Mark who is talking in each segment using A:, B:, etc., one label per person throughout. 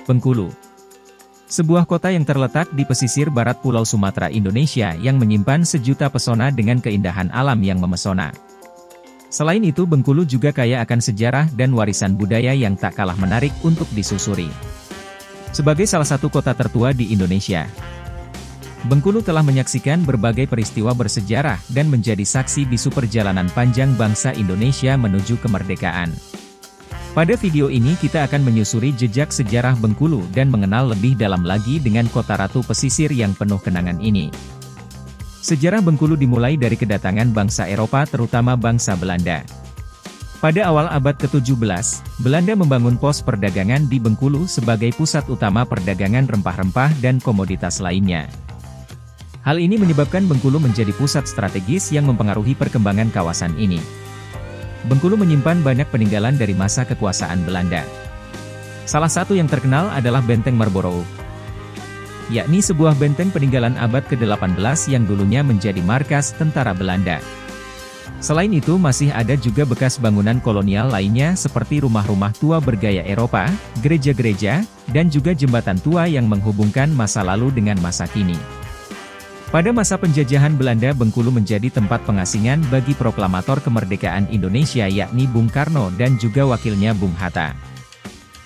A: Bengkulu. Sebuah kota yang terletak di pesisir barat Pulau Sumatera, Indonesia yang menyimpan sejuta pesona dengan keindahan alam yang memesona. Selain itu, Bengkulu juga kaya akan sejarah dan warisan budaya yang tak kalah menarik untuk disusuri. Sebagai salah satu kota tertua di Indonesia, Bengkulu telah menyaksikan berbagai peristiwa bersejarah dan menjadi saksi bisu perjalanan panjang bangsa Indonesia menuju kemerdekaan. Pada video ini kita akan menyusuri jejak sejarah Bengkulu dan mengenal lebih dalam lagi dengan kota ratu pesisir yang penuh kenangan ini. Sejarah Bengkulu dimulai dari kedatangan bangsa Eropa, terutama bangsa Belanda. Pada awal abad ke-17, Belanda membangun pos perdagangan di Bengkulu sebagai pusat utama perdagangan rempah-rempah dan komoditas lainnya. Hal ini menyebabkan Bengkulu menjadi pusat strategis yang mempengaruhi perkembangan kawasan ini. Bengkulu menyimpan banyak peninggalan dari masa kekuasaan Belanda. Salah satu yang terkenal adalah Benteng Marlborough, yakni sebuah benteng peninggalan abad ke-18 yang dulunya menjadi markas tentara Belanda. Selain itu masih ada juga bekas bangunan kolonial lainnya seperti rumah-rumah tua bergaya Eropa, gereja-gereja, dan juga jembatan tua yang menghubungkan masa lalu dengan masa kini. Pada masa penjajahan Belanda, Bengkulu menjadi tempat pengasingan bagi proklamator kemerdekaan Indonesia yakni Bung Karno dan juga wakilnya Bung Hatta.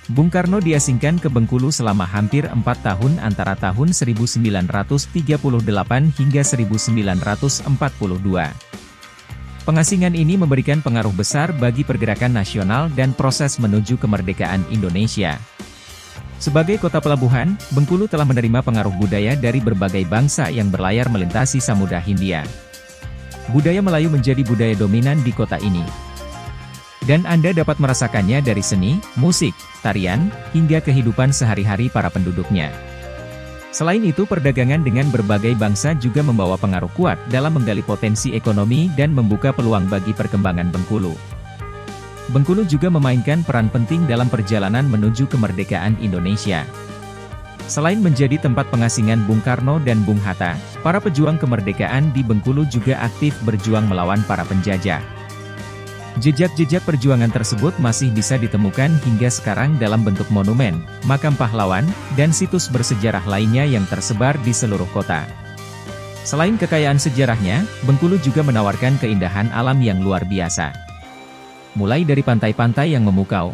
A: Bung Karno diasingkan ke Bengkulu selama hampir 4 tahun antara tahun 1938 hingga 1942. Pengasingan ini memberikan pengaruh besar bagi pergerakan nasional dan proses menuju kemerdekaan Indonesia. Sebagai kota pelabuhan, Bengkulu telah menerima pengaruh budaya dari berbagai bangsa yang berlayar melintasi Samudra Hindia. Budaya Melayu menjadi budaya dominan di kota ini. Dan Anda dapat merasakannya dari seni, musik, tarian, hingga kehidupan sehari-hari para penduduknya. Selain itu, perdagangan dengan berbagai bangsa juga membawa pengaruh kuat dalam menggali potensi ekonomi dan membuka peluang bagi perkembangan Bengkulu. Bengkulu juga memainkan peran penting dalam perjalanan menuju kemerdekaan Indonesia. Selain menjadi tempat pengasingan Bung Karno dan Bung Hatta, para pejuang kemerdekaan di Bengkulu juga aktif berjuang melawan para penjajah. Jejak-jejak perjuangan tersebut masih bisa ditemukan hingga sekarang dalam bentuk monumen, makam pahlawan, dan situs bersejarah lainnya yang tersebar di seluruh kota. Selain kekayaan sejarahnya, Bengkulu juga menawarkan keindahan alam yang luar biasa. Mulai dari pantai-pantai yang memukau,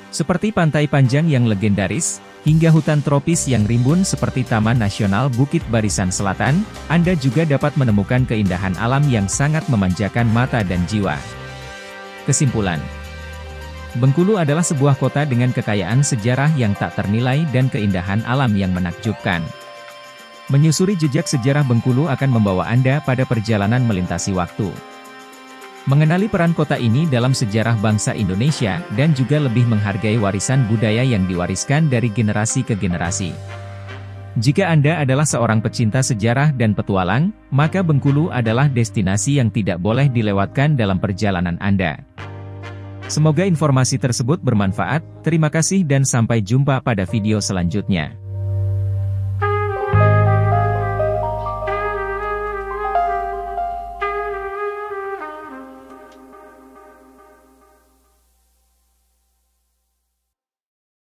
A: seperti Pantai Panjang yang legendaris, hingga hutan tropis yang rimbun seperti Taman Nasional Bukit Barisan Selatan, Anda juga dapat menemukan keindahan alam yang sangat memanjakan mata dan jiwa. Kesimpulan, Bengkulu adalah sebuah kota dengan kekayaan sejarah yang tak ternilai dan keindahan alam yang menakjubkan. Menyusuri jejak sejarah Bengkulu akan membawa Anda pada perjalanan melintasi waktu, mengenali peran kota ini dalam sejarah bangsa Indonesia, dan juga lebih menghargai warisan budaya yang diwariskan dari generasi ke generasi. Jika Anda adalah seorang pecinta sejarah dan petualang, maka Bengkulu adalah destinasi yang tidak boleh dilewatkan dalam perjalanan Anda. Semoga informasi tersebut bermanfaat. Terima kasih dan sampai jumpa pada video selanjutnya.